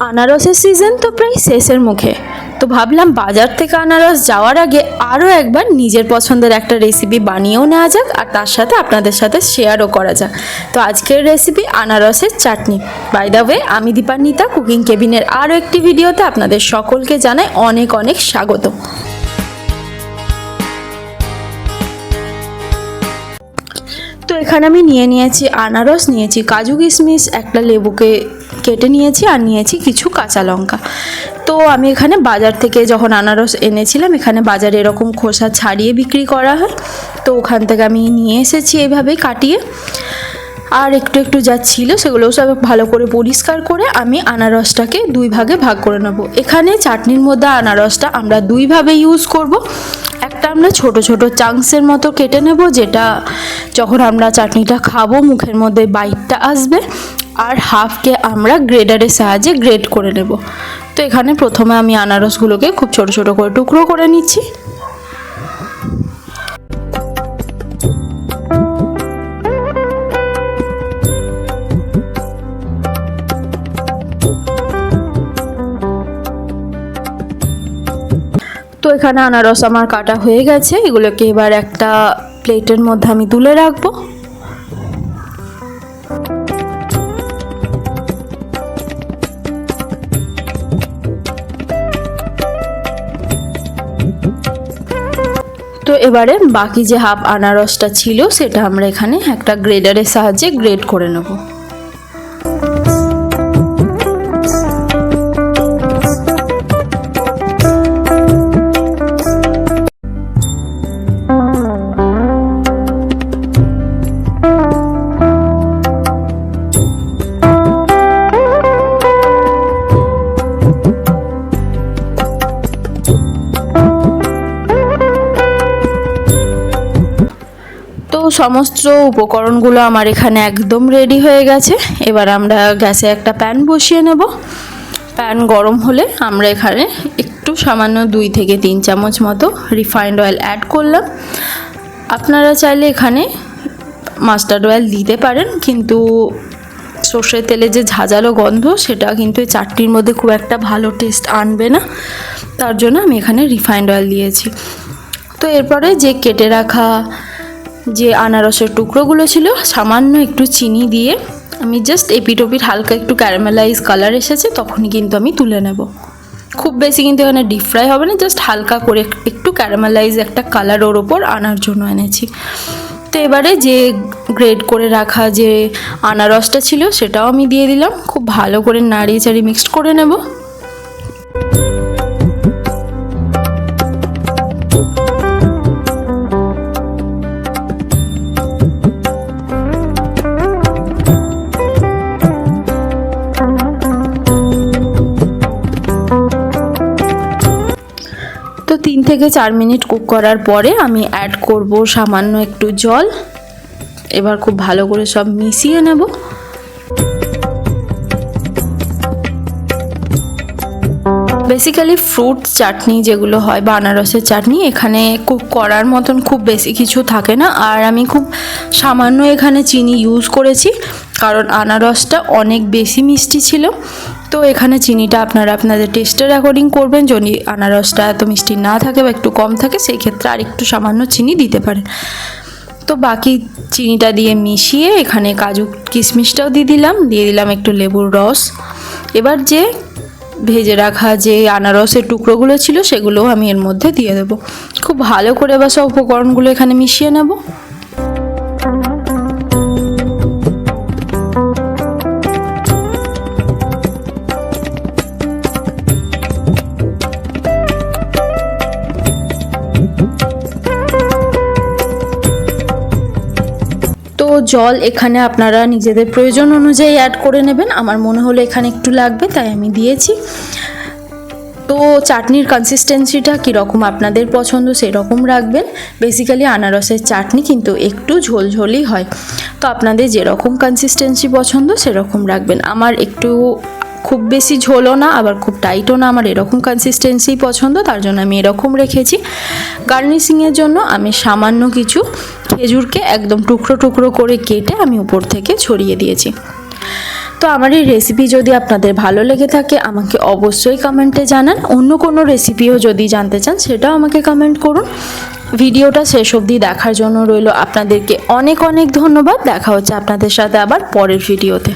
আনারসের সিজন তো প্রায় শেষের মুখে, তো ভাবলাম বাজার থেকে আনারস যাওয়ার আগে আরও একবার নিজের পছন্দের একটা রেসিপি বানিয়েও নেওয়া যাক, আর তার সাথে আপনাদের সাথে শেয়ারও করা যাক। তো আজকের রেসিপি আনারসের চাটনি। বাই দ্য ওয়ে, আমি দীপান্বিতা কুকিং কেবিনের আরও একটি ভিডিওতে আপনাদের সকলকে জানাই অনেক অনেক স্বাগত। তো এখানে আমি নিয়েছি আনারস, নিয়েছি কাজু কিশমিশ, একটা লেবুকে কেটে নিয়েছি, আর নিয়েছি কিছু কাঁচা লঙ্কা। তো আমি এখানে বাজার থেকে যখন আনারস এনেছিলাম, এখানে বাজারে এরকম খোসা ছাড়িয়ে বিক্রি করা হয়, তো ওখান থেকে আমি নিয়ে এসেছি এইভাবেই কাটিয়ে। আর একটু একটু যা ছিল সেগুলোও সব ভালো করে পরিষ্কার করে আমি আনারসটাকে দুই ভাগে ভাগ করে নেব। এখানে চাটনির মধ্যে আনারসটা আমরা দুইভাবে ইউজ করব। একটা আমরা ছোট ছোট চাংসের মতো কেটে নেব, যেটা যখন আমরা চাটনিটা খাবো মুখের মধ্যে বাইটটা আসবে, আর হাফকে আমরা গ্রেডারের সাহায্যে গ্রেড করে নেব। তো এখানে প্রথমে আমি আনারসগুলোকে খুব ছোট ছোট করে টুকরো করে নিচ্ছি। তো এখানে আনারস আমার কাটা হয়ে গেছে, এগুলোকে এবার একটা প্লেটের মধ্যে আমি তুলে রাখবো। তো এবারে বাকি যে হাফ আনারসটা ছিল সেটা আমরা এখানে একটা গ্রেডারের সাহায্যে গ্রেড করে নেব। তো সমস্ত উপকরণগুলো আমার এখানে একদম রেডি হয়ে গেছে। এবার আমরা গ্যাসে একটা প্যান বসিয়ে নেব। প্যান গরম হলে আমরা এখানে একটু সামান্য 2 থেকে 3 চামচ মতো রিফাইন্ড অয়েল অ্যাড করলাম। আপনারা চাইলে এখানে মাস্টার্ড অয়েল দিতে পারেন, কিন্তু সর্ষের তেলে যে ঝাঁঝালো গন্ধ সেটা কিন্তু এই চাটনির মধ্যে খুব একটা ভালো টেস্ট আনবে না, তার জন্য আমি এখানে রিফাইন্ড অয়েল দিয়েছি। তো এরপরে যে কেটে রাখা যে আনারসের টুকরোগুলো ছিল, সামান্য একটু চিনি দিয়ে আমি জাস্ট এপিটোপিট হালকা একটু ক্যারামেলাইজ কালার এসেছে তখনই কিন্তু আমি তুলে নেব। খুব বেশি কিন্তু এখানে ডিপ ফ্রাই হবে না, জাস্ট হালকা করে একটু ক্যারামেলাইজ একটা কালার ওর ওপর আনার জন্য এনেছি। তো এবারে যে গ্রেড করে রাখা যে আনারসটা ছিল সেটাও আমি দিয়ে দিলাম। খুব ভালো করে নাড়িয়ে চাড়িয়ে মিক্সড করে নেব। তো 3 থেকে 4 মিনিট কুক করার পরে আমি অ্যাড করব সামান্য একটু জল। এবার খুব ভালো করে সব মিশিয়ে নেব। বেসিক্যালি ফ্রুট চাটনি যেগুলো হয় বা আনারসের চাটনি, এখানে কুক করার মতন খুব বেশি কিছু থাকে না, আর আমি খুব সামান্য এখানে চিনি ইউজ করেছি কারণ আনারসটা অনেক বেশি মিষ্টি ছিল। তো এখানে চিনিটা আপনারা আপনাদের টেস্টের অ্যাকর্ডিং করবেন। যদি আনারসটা এত মিষ্টি না থাকে বা একটু কম থাকে সেই ক্ষেত্রে আর একটু সামান্য চিনি দিতে পারেন। তো বাকি চিনিটা দিয়ে মিশিয়ে এখানে কাজু কিশমিশটাও দিয়ে দিলাম একটু লেবুর রস। এবার যে ভেজে রাখা যে আনারসের টুকরোগুলো ছিল সেগুলোও আমি এর মধ্যে দিয়ে দেবো। খুব ভালো করে এবার সব উপকরণগুলো এখানে মিশিয়ে নেব। তো জল এখানে আপনারা নিজেদের প্রয়োজন অনুযায়ী অ্যাড করে নেবেন। আমার মনে হলো এখানে একটু লাগবে তাই আমি দিয়েছি। তো চাটনির কনসিস্টেন্সিটা কীরকম আপনাদের পছন্দ সেরকম রাখবেন। বেসিক্যালি আনারসের চাটনি কিন্তু একটু ঝোলঝোলই হয়, তো আপনাদের যেরকম কনসিস্টেন্সি পছন্দ সেরকম রাখবেন। আমার একটু খুব বেশি ঝোলও না আবার খুব টাইটও না, আমার এরকম কনসিস্টেন্সি পছন্দ, তার জন্য আমি এরকম রেখেছি। গার্নিশিংয়ের জন্য আমি সামান্য কিছু খেজুরকে একদম টুকরো টুকরো করে কেটে আমি উপর থেকে ছড়িয়ে দিয়েছি। তো তো আমার এই রেসিপি যদি আপনাদের ভালো লেগে থাকে আমাকে অবশ্যই কমেন্টে জানান। অন্য কোনো রেসিপিও যদি জানতে চান সেটাও আমাকে কমেন্ট করুন। ভিডিওটা শেষ অবধি দেখার জন্য রইল আপনাদেরকে অনেক অনেক ধন্যবাদ। দেখা হচ্ছে আপনাদের সাথে আবার পরের ভিডিওতে।